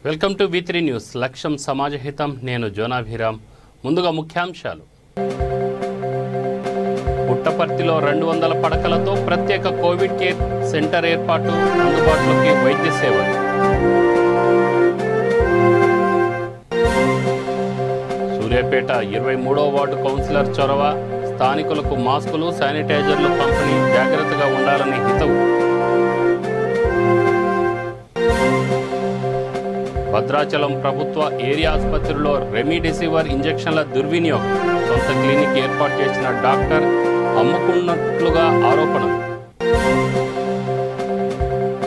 Welcome to V3 news. లక్ష్యం సమాజహితం. నేను జోనాభిరామ్. ముందుగా ముఖ్యాంశాలు. పుట్టపర్తిలో 200 పడకలతో ప్రత్యేక కోవిడ్ కేర్ సెంటర్ ఏర్పాటు, అందుబాటులోకి వైద్య సేవలు. సూర్యాపేట 23వ వార్డు కౌన్సిలర్ చొరవ, స్థానికులకు మాస్కులు, శానిటైజర్లు పంపిణీ, జాగ్రత్తగా ఉండాలని హితవు. భద్రాచలం ప్రభుత్వ ఏరియా ఆసుపత్రిలో రెమిడెసివిర్ ఇంజెక్షన్ల దుర్వినియోగం, సొంత క్లినిక్ ఏర్పాటు చేసిన డాక్టర్ అమ్ముకున్నట్లుగా ఆరోపణలు.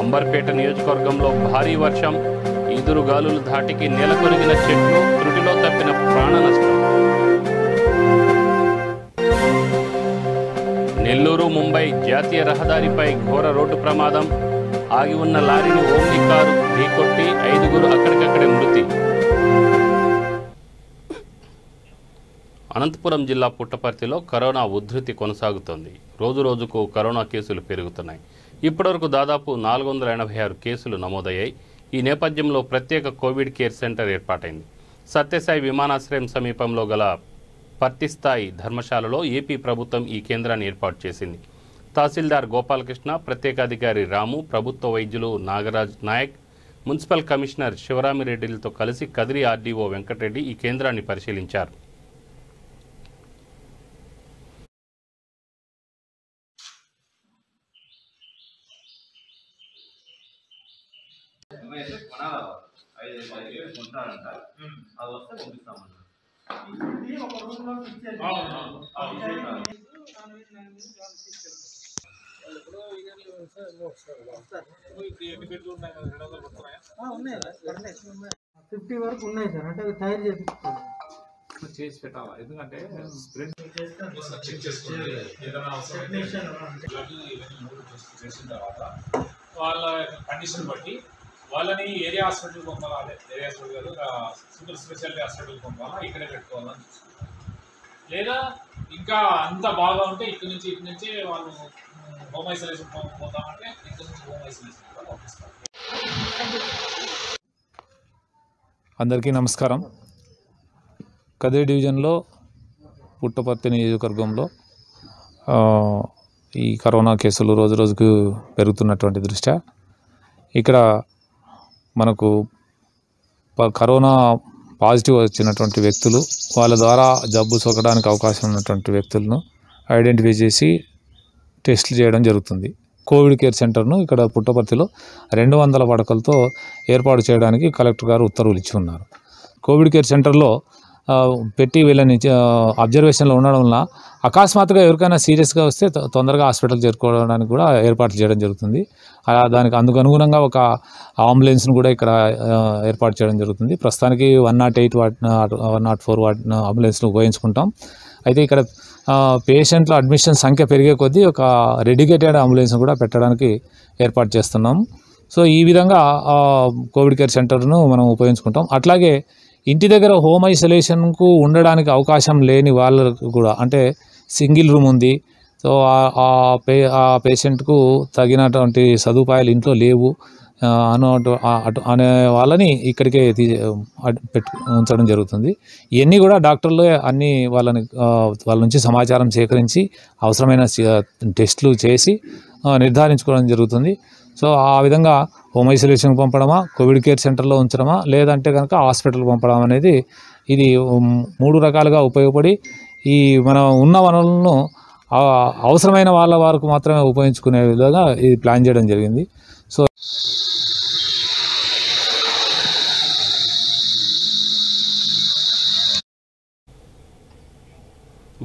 అంబర్పేట నియోజకవర్గంలో భారీ వర్షం, ఈదురుగాలులు ధాటికి నేలకొరిగిన చెట్లు, త్రుటిలో తప్పిన ప్రాణ నష్టం. నెల్లూరు ముంబై జాతీయ రహదారిపై ఘోర రోడ్డు ప్రమాదం, ఆగి ఉన్న లారీని ఓమ్ని కారు ఢీకొట్టి 5గురు అక్కడికక్కడే మృతి. అనంతపురం జిల్లా పుట్టపర్తిలో కరోనా ఉధృతి కొనసాగుతోంది. రోజురోజుకు కరోనా కేసులు పెరుగుతున్నాయి. ఇప్పటివరకు దాదాపు 486 కేసులు నమోదయ్యాయి. ఈ నేపథ్యంలో ప్రత్యేక కోవిడ్ కేర్ సెంటర్ ఏర్పాటైంది. సత్యసాయి విమానాశ్రయం సమీపంలో గల పర్తిస్థాయి ధర్మశాలలో ఏపీ ప్రభుత్వం ఈ కేంద్రాన్ని ఏర్పాటు చేసింది. తహసీల్దార్ గోపాలకృష్ణ, ప్రత్యేకాధికారి రాము, ప్రభుత్వ వైద్యులు నాగరాజ్ నాయక్, మున్సిపల్ కమిషనర్ శివరామిరెడ్డిలతో కలిసి కదిరి ఆర్డీఓ వెంకటరెడ్డి ఈ కేంద్రాన్ని పరిశీలించారు. ఫిఫ్టీ వరకు ఉన్నాయి సార్. అంటే తయారు చేసి పెట్టాలా, ఎందుకంటే స్ప్రెడ్ చేసిన తర్వాత వాళ్ళ కండిషన్ బట్టి వాళ్ళని ఏరియా హాస్పిటల్కి పంపాలా, అదే ఏరియా హాస్పిటల్ కాదు, సూపర్ స్పెషాలిటీ హాస్పిటల్కి పంపాలా, ఇక్కడే పెట్టుకోవాలని చూసుకుంటాం. లేదా ఇంకా అంత బాగా ఉంటే ఇటు నుంచి వాళ్ళు హోమ్ ఐసోలేషన్ పోతామంటే ఇక్కడ నుంచి హోమ్ ఐసోలేషన్ కూడా పంపిస్తారు. అందరికీ నమస్కారం. కదిరి డివిజన్లో పుట్టపర్తి నియోజకవర్గంలో ఈ కరోనా కేసులు రోజుకు పెరుగుతున్నటువంటి దృష్ట్యా ఇక్కడ మనకు కరోనా పాజిటివ్ వచ్చినటువంటి వ్యక్తులు, వాళ్ళ ద్వారా జబ్బు సోకడానికి అవకాశం ఉన్నటువంటి వ్యక్తులను ఐడెంటిఫై చేసి టెస్టులు చేయడం జరుగుతుంది. కోవిడ్ కేర్ సెంటర్ను ఇక్కడ పుట్టపర్తిలో 200 పడకలతో ఏర్పాటు చేయడానికి కలెక్టర్ గారు ఉత్తర్వులు ఇచ్చి ఉన్నారు. కోవిడ్ కేర్ సెంటర్లో పెట్టి వీళ్ళని అబ్జర్వేషన్లో ఉండడం వల్ల అకస్మాత్తుగా ఎవరికైనా సీరియస్గా వస్తే తొందరగా హాస్పిటల్ చేరుకోవడానికి కూడా ఏర్పాటు చేయడం జరుగుతుంది. దానికి అందుకు అనుగుణంగా ఒక అంబులెన్స్ను కూడా ఇక్కడ ఏర్పాటు చేయడం జరుగుతుంది. ప్రస్తుతానికి 108 104 అంబులెన్స్ను ఉపయోగించుకుంటాం. అయితే ఇక్కడ పేషెంట్ల అడ్మిషన్ సంఖ్య పెరిగే కొద్దీ ఒక డెడికేటెడ్ అంబులెన్స్ కూడా పెట్టడానికి ఏర్పాటు చేస్తున్నాం. సో ఈ విధంగా కోవిడ్ కేర్ సెంటర్ను మనం ఉపయోగించుకుంటాం. అట్లాగే ఇంటి దగ్గర హోమ్ ఐసోలేషన్కు ఉండడానికి అవకాశం లేని వాళ్ళకు కూడా, అంటే సింగిల్ రూమ్ ఉంది, సో ఆ పేషెంట్కు తగినటువంటి సదుపాయాలు ఇంట్లో లేవు అనే వాళ్ళని ఇక్కడికే ఉంచడం జరుగుతుంది. ఇవన్నీ కూడా డాక్టర్లు అన్నీ వాళ్ళ నుంచి సమాచారం సేకరించి అవసరమైన టెస్టులు చేసి నిర్ధారించుకోవడం జరుగుతుంది. సో ఆ విధంగా హోమ్ ఐసోలేషన్కి పంపడమా, కోవిడ్ కేర్ సెంటర్లో ఉంచడమా, లేదంటే కనుక హాస్పిటల్కి పంపడం అనేది ఇది 3 రకాలుగా ఉపయోగపడి ఈ మనం ఉన్న వనరులను అవసరమైన వాళ్ళ వరకు మాత్రమే ఉపయోగించుకునే విధంగా ఇది ప్లాన్ చేయడం జరిగింది. సో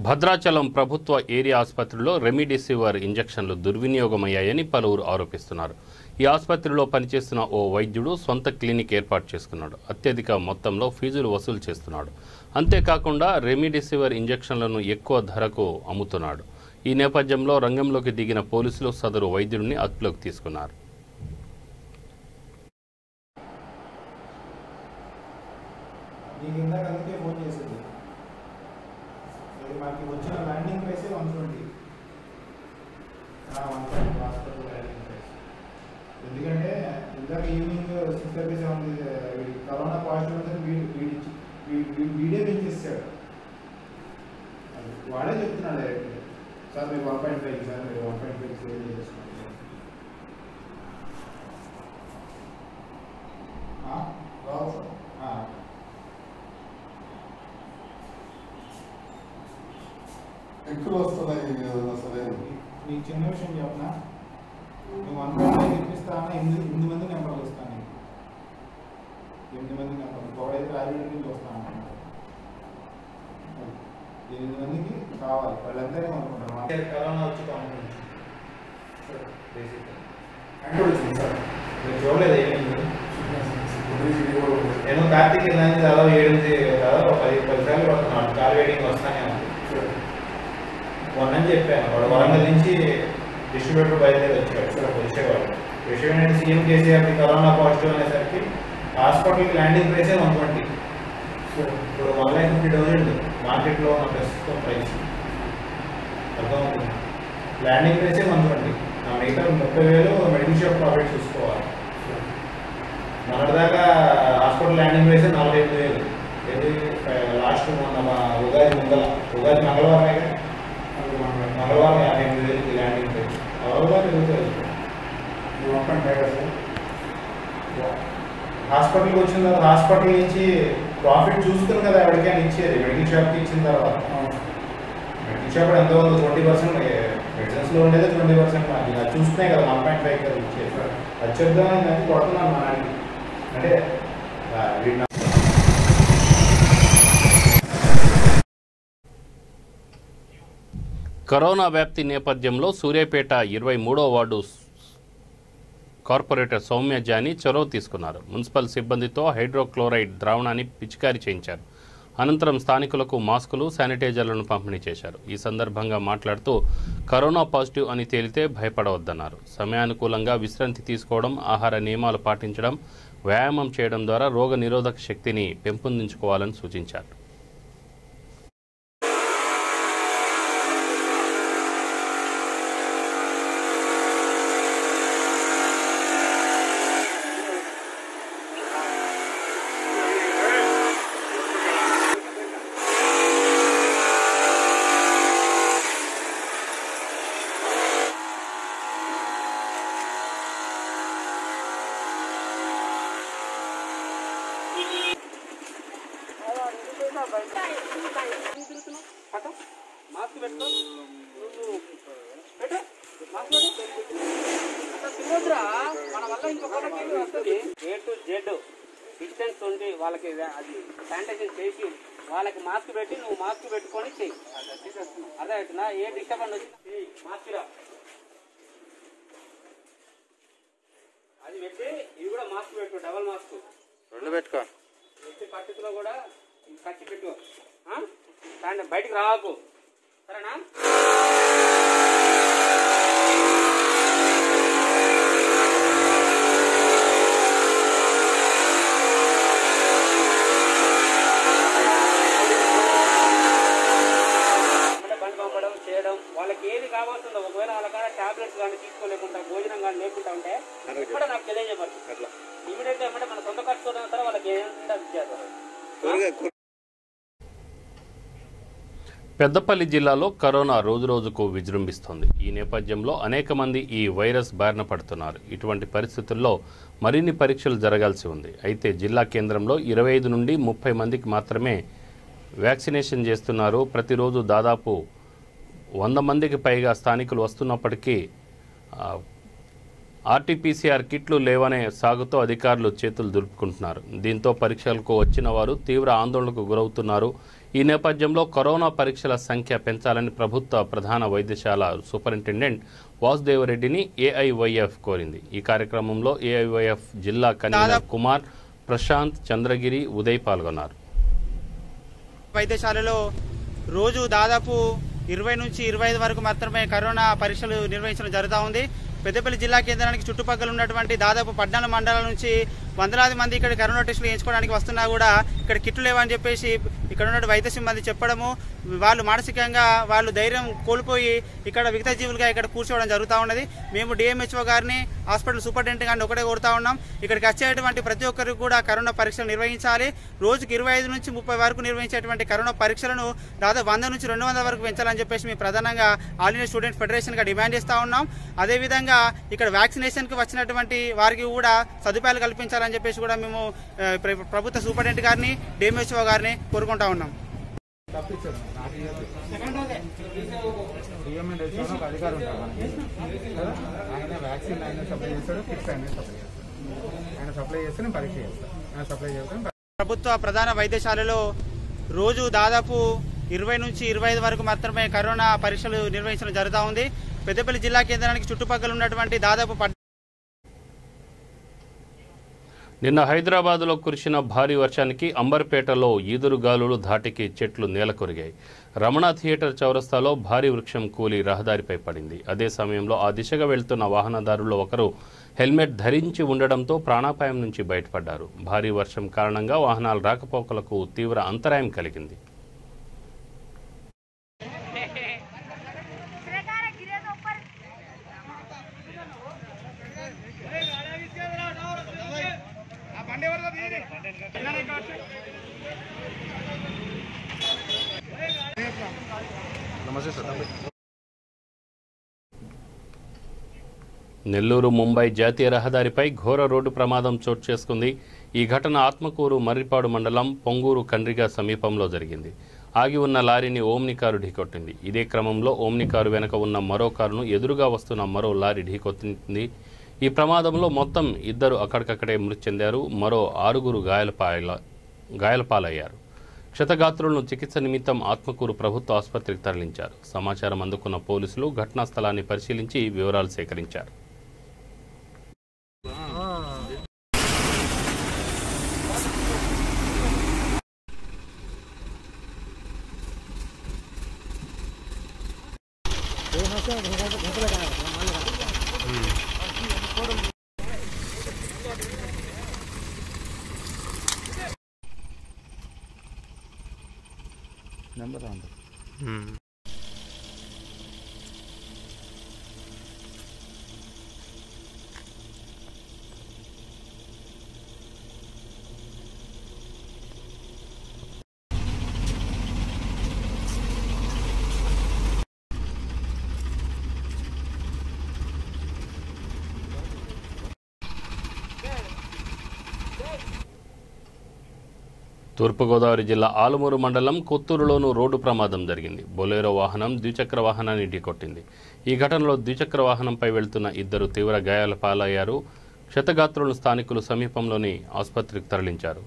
భద్రాచలం ప్రభుత్వ ఏరియా ఆసుపత్రిలో రెమిడెసివిర్ ఇంజెక్షన్లు దుర్వినియోగమయ్యాయని పలువురు ఆరోపిస్తున్నారు. ఈ ఆసుపత్రిలో పనిచేస్తున్న ఓ వైద్యుడు సొంత క్లినిక్ ఏర్పాటు చేసుకున్నాడు. అత్యధిక మొత్తంలో ఫీజులు వసూలు చేస్తున్నాడు. అంతేకాకుండా రెమిడెసివిర్ ఇంజెక్షన్లను ఎక్కువ ధరకు అమ్ముతున్నాడు. ఈ నేపథ్యంలో రంగంలోకి దిగిన పోలీసులు సదరు వైద్యుడిని అదుపులోకి తీసుకున్నారు. ఎందుకంటే ఇందాక ఈవినింగ్ 6:37 ఉంది కరోనా పాజిటివ్ అంటే వీడియో పెంచేస్తాడు, వాడే చెప్తున్నాడు డైరెక్ట్. సార్ మీరు 1.5 సార్ మీరు 1.5 సేవ్ చేసుకోండి. రావు సార్. ఎక్కువ వస్తున్నాయి అసలే. నీకు చిన్న విషయం చెప్పనా, నువ్వు 1.5 ఇప్పిస్తానా 8 మంది నెంబర్లు వస్తాను, 8 మంది నెంబర్లు. ఒకడైతే రాజమండ్రి నుంచి వస్తాను, 8 మందికి కావాలి, వాళ్ళందరూ అనుకుంటారు. కరోనా వచ్చి వచ్చింది సార్, మీరు చూడలేదు ఏమైంది? నేను కార్తీక్ దానికి దాదాపు 10 సార్లు పడుతున్నాను, కార్ వెయిటింగ్ వస్తానే ఉంది. మొన్నని చెప్పాను, వాడు వరంగల్ నుంచి డిస్ట్రిబ్యూటర్ బయలుదేరి వచ్చాడు, వచ్చేవాడు. విషయం ఏంటంటే సీఎం కేసీఆర్కి కరోనా పాజిటివ్ అనేసరికి హాస్పిటల్కి ల్యాండింగ్ ప్రైసే 120. ఇప్పుడు 1,50,000 మార్కెట్లో ఉన్న ప్రస్తుతం ప్రైస్ అర్థమవుతుంది. ల్యాండింగ్ ప్రైసే 120, మిగతా 30,000 మెడికల్ షాప్ ప్రాఫిట్ చూసుకోవాలి. మొన్నటిదాకా హాస్పిటల్ ల్యాండింగ్ ప్రైసే 45,000. ఇది లాస్ట్ మొన్న ఉగాది మంగళవారం 58,000 ల్యాండింగ్ ప్రైస్. అవగా పెరుగుతుంది. హాస్పిటల్కి వచ్చిన తర్వాత హాస్పిటల్ నుంచి ప్రాఫిట్ చూసుకుని కదా ఎవరికైనా ఇచ్చేది. మెడికల్ షాప్కి ఇచ్చిన తర్వాత మెడికల్ షాప్ ఎంత ఉంది 20%, మెడిసిన్స్లో ఉండేది 20% మార్జిన్. అది చూసుకునే కదా 1.5 కదా ఇచ్చేది. అది చెప్దామని కానీ కొడుతున్నాను మా నాడికి. అంటే కరోనా వ్యాప్తి నేపథ్యంలో సూర్యాపేట 23వ వార్డు కార్పొరేటర్ సౌమ్య జానీ చొరవ తీసుకున్నారు. మున్సిపల్ సిబ్బందితో హైడ్రోక్లోరైడ్ ద్రావణాన్ని పిచికారీ చేయించారు. అనంతరం స్థానికులకు మాస్కులు, శానిటైజర్లను పంపిణీ చేశారు. ఈ సందర్భంగా మాట్లాడుతూ కరోనా పాజిటివ్ అని తేలితే భయపడవద్దన్నారు. సమయానుకూలంగా విశ్రాంతి తీసుకోవడం, ఆహార నియమాలు పాటించడం, వ్యాయామం చేయడం ద్వారా రోగ నిరోధక శక్తిని పెంపొందించుకోవాలని సూచించారు. A to Z డిస్టెన్స్ ఉండి వాళ్ళకి అది శానిటైజేషన్ చేసి వాళ్ళకి మాస్క్ పెట్టి నువ్వు మాస్క్ పెట్టుకొని చెయ్యి. అదే అవుతున్నా ఏ డిస్టర్బెన్స్ వచ్చి మాస్క్ అది పెట్టి ఇవి కూడా మాస్క్ పెట్టు, డబల్ మాస్క్ 2 పెట్టుకో. ఎట్టి పరిస్థితుల్లో కూడా కట్టి పెట్టు, బయటికి రాకు, సరేనా? వాళ్ళకి ఏది కావాల్సిందో ఒకవేళ వాళ్ళ కాడ టాబ్లెట్స్ కానీ తీసుకోలేకుండా భోజనం కానీ లేకుండా ఉంటే ఇప్పుడు నాకు తెలియజేయవచ్చు. ఇమీడియట్ గా ఏమంటే మన సొంత ఖర్చు సరే వాళ్ళకి పెద్దపల్లి జిల్లాలో కరోనా రోజురోజుకు విజృంభిస్తోంది. ఈ నేపథ్యంలో అనేక మంది ఈ వైరస్ బారిన పడుతున్నారు. ఇటువంటి పరిస్థితుల్లో మరిన్ని పరీక్షలు జరగాల్సి ఉంది. అయితే జిల్లా కేంద్రంలో 25 నుండి 30 మందికి మాత్రమే వ్యాక్సినేషన్ చేస్తున్నారు. ప్రతిరోజు దాదాపు 100 మందికి పైగా స్థానికులు వస్తున్నప్పటికీ ఆర్టీపీసీఆర్ కిట్లు లేవనే సాగుతో అధికారులు చేతులు దులుపుకుంటున్నారు. దీంతో పరీక్షలకు వచ్చిన వారు తీవ్ర ఆందోళనకు గురవుతున్నారు. ఈ నేపథ్యంలో కరోనా పరీక్షల సంఖ్య పెంచాలని ప్రభుత్వ ప్రధాన వైద్యశాల సూపరింటెండెంట్ వాసుదేవరెడ్డిని ఏఐవైఎఫ్ కోరింది. ఈ కార్యక్రమంలో ఏఐవైఎఫ్ జిల్లా కన్వీనర్ కుమార్, ప్రశాంత్, చంద్రగిరి, ఉదయ్ పాల్గొన్నారు. వైద్యశాలలో రోజు దాదాపు 20 నుంచి 25 వరకు మాత్రమే కరోనా పరీక్షలు నిర్వహించడం జరుగుతూ ఉంది. పెద్దపల్లి జిల్లా కేంద్రానికి చుట్టుపక్కల ఉన్నటువంటి దాదాపు 14 మండలాల నుంచి వందలాది మంది ఇక్కడ కరోనా టెస్టులు చేయించుకోవడానికి వస్తున్నా కూడా ఇక్కడ కిట్లు లేవని చెప్పేసి ఇక్కడ ఉన్న వైద్య సిబ్బంది చెప్పడము, వాళ్ళు మానసికంగా వాళ్ళు ధైర్యం కోల్పోయి ఇక్కడ విగత జీవులుగా ఇక్కడ కూర్చోవడం జరుగుతూ ఉన్నది. మేము డిఎంహెచ్ఓ గారిని, హాస్పిటల్ సూపరింటెండెంట్ గారిని ఒకటే కోరుతా ఉన్నాం, ఇక్కడికి వచ్చేటువంటి ప్రతి ఒక్కరికి కూడా కరోనా పరీక్షలు నిర్వహించాలి. రోజుకి 25 నుంచి 30 వరకు నిర్వహించేటువంటి కరోనా పరీక్షలను దాదాపు 100 నుంచి 200 వరకు పెంచాలని చెప్పేసి మేము ప్రధానంగా ఆల్ ఇండియా స్టూడెంట్ ఫెడరేషన్గా డిమాండ్ చేస్తూ ఉన్నాం. అదేవిధంగా ఇక్కడ వ్యాక్సినేషన్కి వచ్చినటువంటి వారికి కూడా సదుపాయాలు కల్పించాలని చెప్పేసి కూడా మేము ప్రభుత్వ సూపరింటెండెంట్ గారిని, డిఎంహెచ్ఓ గారిని కోరుకుంటా ఉన్నాం. అధికారం ఉంటారు మనకి, ఆయన వ్యాక్సిన్ ఆయన సప్లై చేస్తాడు, కిట్స్ ఆయన సప్లై చేస్తాడు. ఆయన సప్లై చేస్తే నేను పరీక్ష చేస్తాను. ఆయన సప్లై చేస్తాను. ప్రభుత్వ ప్రధాన వైద్యశాలలో రోజు దాదాపు 20 నుంచి 25 వరకు మాత్రమే కరోనా పరీక్షలు నిర్వహించడం జరుగుతూ ఉంది. పెద్దపల్లి జిల్లా కేంద్రానికి చుట్టుపక్కల ఉన్నటువంటి దాదాపు నిన్న హైదరాబాద్లో కురిసిన భారీ వర్షానికి అంబర్పేటలో ఈదురుగాలులు ధాటికి చెట్లు నేలకొరిగాయి. రమణ థియేటర్ చౌరస్తాలో భారీ వృక్షం కూలి రహదారిపై పడింది. అదే సమయంలో ఆ దిశగా వెళ్తున్న వాహనదారుల్లో ఒకరు హెల్మెట్ ధరించి ఉండడంతో ప్రాణాపాయం నుంచి బయటపడ్డారు. భారీ వర్షం కారణంగా వాహనాల రాకపోకలకు తీవ్ర అంతరాయం కలిగింది. నెల్లూరు ముంబై జాతీయ రహదారిపై ఘోర రోడ్డు ప్రమాదం చోటు చేసుకుంది. ఈ ఘటన ఆత్మకూరు మర్రిపాడు మండలం పొంగూరు కండ్రిగా సమీపంలో జరిగింది. ఆగి ఉన్న లారీని ఓమ్ని కారు ఢీకొట్టింది. ఇదే క్రమంలో ఓమ్ని కారు వెనక ఉన్న మరో కారును ఎదురుగా వస్తున్న మరో లారీ ఢీకొట్టింది. ఈ ప్రమాదంలో మొత్తం 2 అక్కడికక్కడే మృతి చెందారు. మరో 6 గాయాలపాలయ్యారు. క్షతగాత్రులను చికిత్స నిమిత్తం ఆత్మకూరు ప్రభుత్వ ఆసుపత్రికి తరలించారు. సమాచారం అందుకున్న పోలీసులు ఘటనా స్థలాన్ని పరిశీలించి వివరాలు సేకరించారు. తూర్పుగోదావరి జిల్లా ఆలమూరు మండలం కొత్తూరులోనూ రోడ్డు ప్రమాదం జరిగింది. బొలేరో వాహనం ద్విచక్ర వాహనాన్ని ఢీకొట్టింది. ఈ ఘటనలో ద్విచక్ర వాహనంపై వెళ్తున్న 2 తీవ్ర గాయాల పాలయ్యారు. క్షతగాత్రులను స్థానికులు సమీపంలోని ఆసుపత్రికి తరలించారు.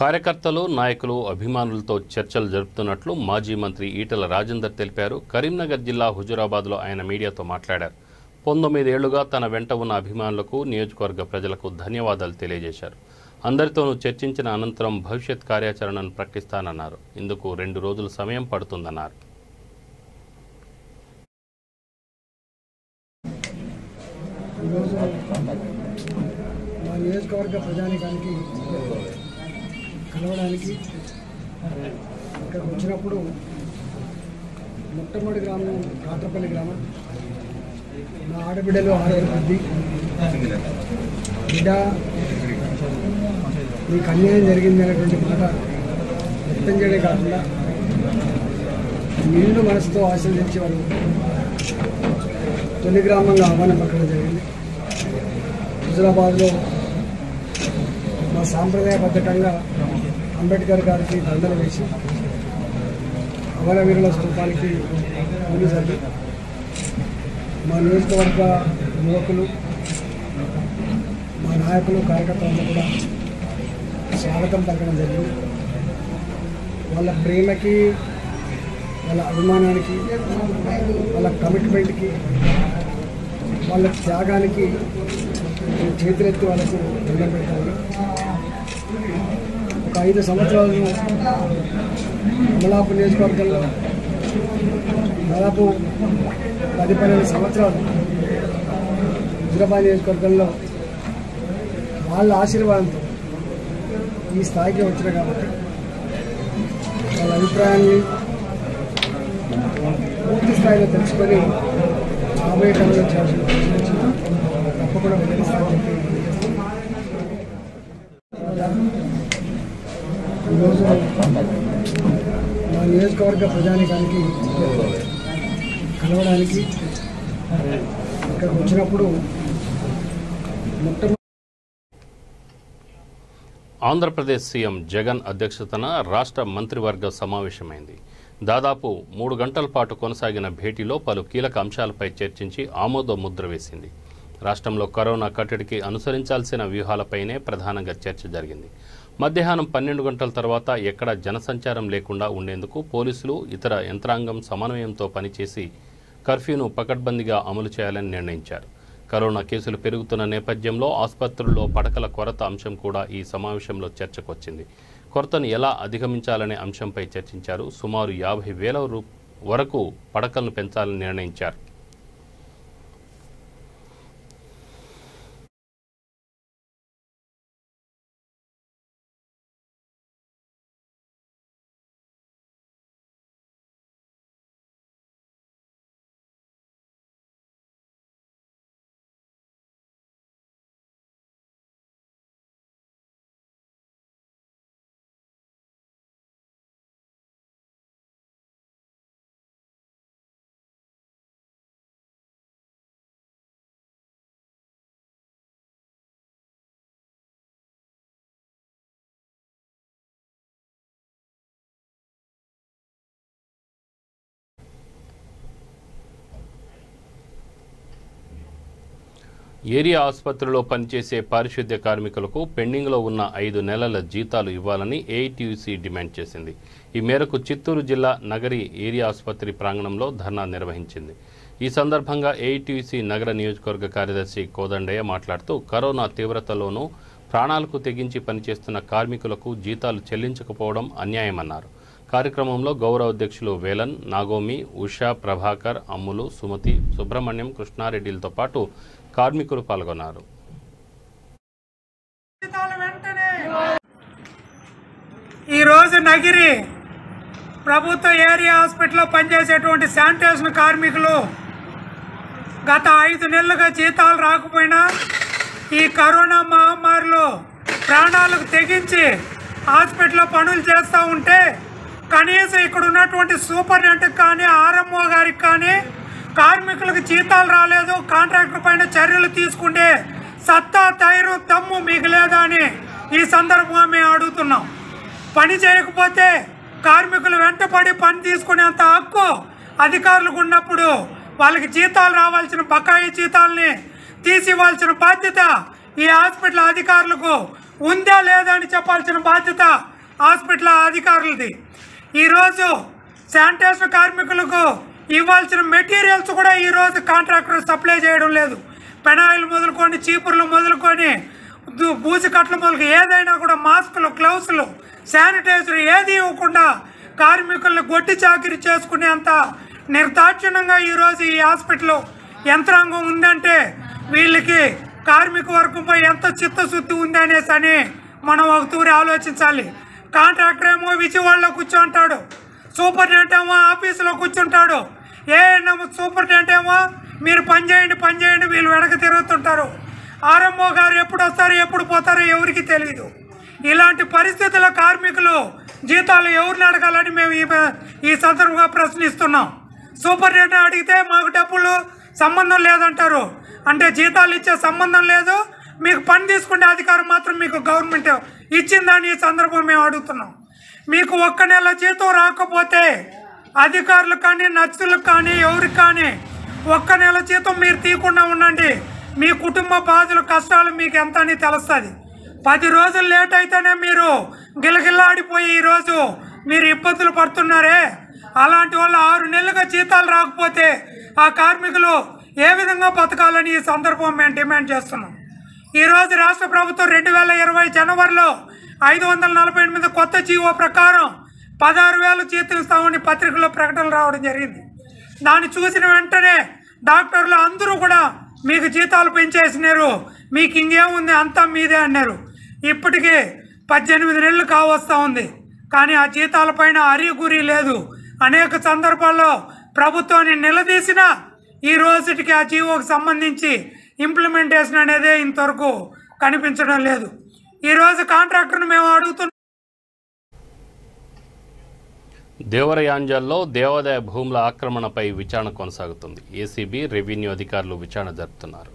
కార్యకర్తలు, నాయకులు, అభిమానులతో చర్చలు జరుపుతున్నట్లు మాజీ మంత్రి ఈటెల రాజేందర్ తెలిపారు. కరీంనగర్ జిల్లా హుజురాబాద్లో ఆయన మీడియాతో మాట్లాడారు. 19 ఏళ్లుగా తన వెంట ఉన్న అభిమానులకు, నియోజకవర్గ ప్రజలకు ధన్యవాదాలు తెలియజేశారు. అందరితోనూ చర్చించిన అనంతరం భవిష్యత్ కార్యాచరణను ప్రకటిస్తానన్నారు. ఇందుకు 2 రోజుల సమయం పడుతుందన్నారు. మా నియోజకవర్గ ప్రజానికానికి కలవడానికి ఇక్కడికి వచ్చినప్పుడు మొట్టమొదటి గ్రామం రాత్రపల్లి గ్రామం. నా ఆడబిడ్డలు ఆరోగ్యవృద్ధి బిడ్డ నీకు అన్యాయం జరిగింది అనేటువంటి మాట వ్యక్తం చేయడే కాకుండా నిండు మనసుతో ఆశీర్వదించి వాళ్ళు తొలి గ్రామంగా ఆహ్వానం పట్టడం జరిగింది. హుజురాబాద్లో మా సాంప్రదాయబద్ధంగా అంబేద్కర్ గారికి దండలు వేసి అమరవీరుల స్థూపానికి పూజ జరిగి మా నియోజకవర్గ యువకులు మా నాయకులు కార్యకర్తలు కూడా స్వాగతం పలకడం జరిగింది. వాళ్ళ ప్రేమకి, వాళ్ళ అభిమానానికి, వాళ్ళ కమిట్మెంట్కి, వాళ్ళ త్యాగానికి చేతులెత్తి వాళ్ళకు దండం పెట్టాలి. ఒక 5 సంవత్సరాలు అమలాపూర్ నియోజకవర్గంలో దాదాపు 10-12 సంవత్సరాలు హుజురాబాద్ నియోజకవర్గంలో వాళ్ళ ఆశీర్వాదంతో ఈ స్థాయికి వచ్చిన కాబట్టి వాళ్ళ అభిప్రాయాన్ని పూర్తి స్థాయిలో తెలుసుకొని రాబోయే కాలంలో చేయాల్సిన తప్పకుండా వెల్లడిస్తామని చెప్పి ఈరోజు మా నియోజకవర్గ ప్రజానికానికి కలవడానికి ఇక్కడికి వచ్చినప్పుడు మొట్టమొదటి ఆంధ్రప్రదేశ్ సీఎం జగన్ అధ్యక్షతన రాష్ట్ర మంత్రివర్గ సమావేశమైంది. దాదాపు 3 గంటల పాటు కొనసాగిన భేటీలో పలు కీలక అంశాలపై చర్చించి ఆమోద ముద్ర వేసింది. రాష్ట్రంలో కరోనా కట్టడికి అనుసరించాల్సిన వ్యూహాలపైనే ప్రధానంగా చర్చ జరిగింది. మధ్యాహ్నం 12 గంటల తర్వాత ఎక్కడా జనసంచారం లేకుండా ఉండేందుకు పోలీసులు, ఇతర యంత్రాంగం సమన్వయంతో పనిచేసి కర్ఫ్యూను పకడ్బందీగా అమలు చేయాలని నిర్ణయించారు. కరోనా కేసులు పెరుగుతున్న నేపథ్యంలో ఆసుపత్రుల్లో పడకల కొరత అంశం కూడా ఈ సమావేశంలో చర్చకొచ్చింది. కొరతను ఎలా అధిగమించాలనే అంశంపై చర్చించారు. సుమారు 50,000 వరకు పడకలను పెంచాలని నిర్ణయించారు. ఏరియా ఆసుపత్రిలో పనిచేసే పారిశుద్ధ్య కార్మికులకు పెండింగ్లో ఉన్న 5 నెలల జీతాలు ఇవ్వాలని ఏఐటీయూసీ డిమాండ్ చేసింది. ఈ మేరకు చిత్తూరు జిల్లా నగరి ఏరియా ఆసుపత్రి ప్రాంగణంలో ధర్నా నిర్వహించింది. ఈ సందర్భంగా ఏఐటీయూసీ నగర నియోజకవర్గ కార్యదర్శి కోదండయ్య మాట్లాడుతూ కరోనా తీవ్రతలోనూ ప్రాణాలకు తెగించి పనిచేస్తున్న కార్మికులకు జీతాలు చెల్లించకపోవడం అన్యాయమన్నారు. కార్యక్రమంలో గౌరవ అధ్యక్షులు వేలన్, నాగోమి, ఉషా, ప్రభాకర్, అమ్ములు, సుమతి, సుబ్రహ్మణ్యం, కృష్ణారెడ్డిలతో పాటు కార్మికులు పాల్గొన్నారు. ఈరోజు నగిరి ప్రభుత్వ ఏరియా హాస్పిటల్లో పనిచేసేటువంటి శానిటేషన్ కార్మికులు గత 5 నెలలుగా జీతాలు రాకపోయినా ఈ కరోనా మహమ్మారిలో ప్రాణాలకు తెగించి హాస్పిటల్లో పనులు చేస్తూ ఉంటే కనీసం ఇక్కడ ఉన్నటువంటి సూపరింటెండెంట్కి కానీ, ఆర్ఎంఓ గారికి కానీ కార్మికులకు జీతాలు రాలేదు, కాంట్రాక్టర్ పైన చర్యలు తీసుకుంటే సత్తా, ధైర్యం, దమ్ము మీకు లేదా అని ఈ సందర్భంగా మేము అడుగుతున్నాం. పని చేయకపోతే కార్మికులు వెంటపడి పని తీసుకునేంత హక్కు అధికారులకు ఉన్నప్పుడు వాళ్ళకి జీతాలు రావాల్సిన బకాయి జీతాలని తీసివ్వాల్సిన బాధ్యత ఈ హాస్పిటల్ అధికారులకు ఉందా లేదా అని చెప్పాల్సిన బాధ్యత హాస్పిటల్ అధికారులది. ఈరోజు శానిటేషన్ కార్మికులకు ఇవ్వాల్సిన మెటీరియల్స్ కూడా ఈరోజు కాంట్రాక్టర్ సప్లై చేయడం లేదు. పెనాయిల్ మొదలుకొని, చీపుర్లు మొదలుకొని, బూజు కట్టలు మొదలు ఏదైనా కూడా మాస్కులు, గ్లౌసులు, శానిటైజర్ ఏది ఇవ్వకుండా కార్మికులను గొడ్డి చాకిరీ చేసుకునేంత నిర్దాక్షిణ్యంగా ఈరోజు ఈ హాస్పిటల్ యంత్రాంగం ఉందంటే వీళ్ళకి కార్మిక వర్గంపై ఎంత చిత్తశుద్ధి ఉంది అనేసి అని మనం ఒక తూరి ఆలోచించాలి. కాంట్రాక్టర్ ఏమో విజయవాడలో కూర్చుంటాడు, సూపరింటెండెంట్ ఏమో ఆఫీసులో కూర్చుంటాడు. ఏఎన్ఎం సూపరింటెండెంట్ ఏమో మీరు పని చేయండి వీళ్ళు వెనక తిరుగుతుంటారు. ఆర్ఎంఓ గారు ఎప్పుడు వస్తారు ఎప్పుడు పోతారో ఎవరికి తెలియదు. ఇలాంటి పరిస్థితుల కార్మికులు జీతాలు ఎవరిని అడగాలని మేము ఈ సందర్భంగా ప్రశ్నిస్తున్నాం. సూపరింటెండెంట్ అడిగితే మాకు డబ్బులు సంబంధం లేదంటారు. అంటే జీతాలు ఇచ్చే సంబంధం లేదు, మీకు పని తీసుకునే అధికారం మాత్రం మీకు గవర్నమెంట్ ఇచ్చిందని ఈ సందర్భం మేము అడుగుతున్నాం. మీకు ఒక్క నెల జీతం రాకపోతే అధికారులకు కానీ నర్సులకు కానీ ఎవరికి కానీ ఒక్క నెల జీతం మీరు తీయకుండా ఉండండి. మీ కుటుంబ బాధలు కష్టాలు మీకు ఎంత అని తెలుస్తుంది. 10 రోజులు లేట్ అయితేనే మీరు గిలగిల్లాడిపోయి ఈరోజు మీరు ఇబ్బందులు పడుతున్నారే. అలాంటి వాళ్ళు 6 నెలలుగా జీతాలు రాకపోతే ఆ కార్మికులు ఏ విధంగా బతకాలని ఈ సందర్భం మేము డిమాండ్ చేస్తున్నాం. ఈరోజు రాష్ట్ర ప్రభుత్వం 2020 జనవరిలో 548 కొత్త జీవో ప్రకారం 16,000 జీతాలు ఇస్తామని పత్రికలో ప్రకటనలు రావడం జరిగింది. దాన్ని చూసిన వెంటనే డాక్టర్లు అందరూ కూడా మీకు జీతాలు పెంచేసినారు, మీకు ఇంకేముంది అంతా మీదే అన్నారు. ఇప్పటికీ 18 నెలలు కావస్తూ ఉంది, కానీ ఆ జీతాలపైన అరీగురి లేదు. అనేక సందర్భాల్లో ప్రభుత్వాన్ని నిలదీసిన ఈ రోజుకి ఆ జీవోకి సంబంధించి ఇంప్లిమెంటేషన్ అనేది ఇంతవరకు కనిపించడం లేదు. ఈరోజు కాంట్రాక్టర్ను మేము అడుగుతున్నాం. దేవరయాంజల్లో దేవాదాయ భూముల ఆక్రమణపై విచారణ కొనసాగుతుంది. ఏసీబీ, రెవెన్యూ అధికారులు విచారణ జరుపుతున్నారు.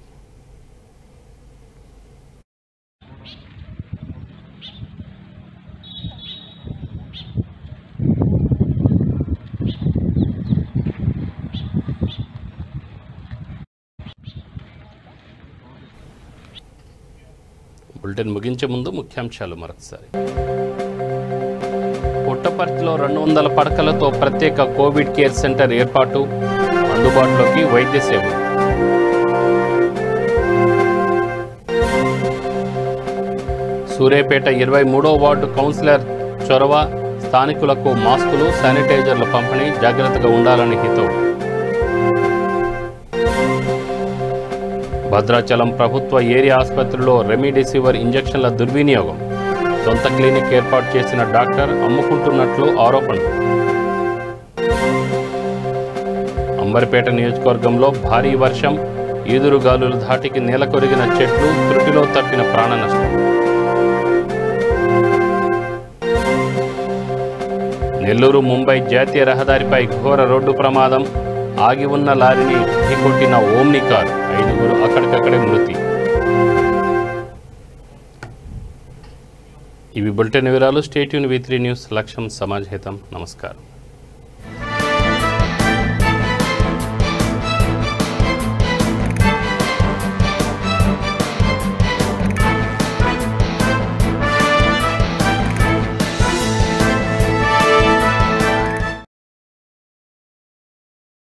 బులెటిన్ ముగించే ముందు ముఖ్యాంశాలు మరొకసారి. పుట్టపర్తిలో 200 పడకలతో ప్రత్యేక కోవిడ్ కేర్ సెంటర్ ఏర్పాటు, అందుబాటులోకి వైద్య సేవలు. సూర్యాపేట 23వ వార్డు కౌన్సిలర్ చొరవ, స్థానికులకు మాస్కులు, శానిటైజర్ల పంపిణీ, జాగ్రత్తగా ఉండాలని హితవు. భద్రాచలం ప్రభుత్వ ఏరియా ఆసుపత్రిలో రెమిడెసివిర్ ఇంజెక్షన్ల దుర్వినియోగం, సొంత క్లినిక్ ఏర్పాటు చేసిన డాక్టర్ అమ్ముకుంటున్నట్లు ఆరోపణలు. అంబర్పేట నియోజకవర్గంలో భారీ వర్షం, ఈదురుగాలుల ధాటికి నేలకొరిగిన చెట్లు, త్రుటిలో తప్పిన ప్రాణ నష్టం. నెల్లూరు ముంబై జాతీయ రహదారిపై ఘోర రోడ్డు ప్రమాదం, ఆగి ఉన్న లారీని ఢీకొట్టిన ఓమ్ని కారు, 5గురు అక్కడికక్కడే మృతి. ఇవి బులెటిన్ వివరాలు. Stay tune V3 news. లక్ష్యం సమాజ్ హితం. నమస్కారం.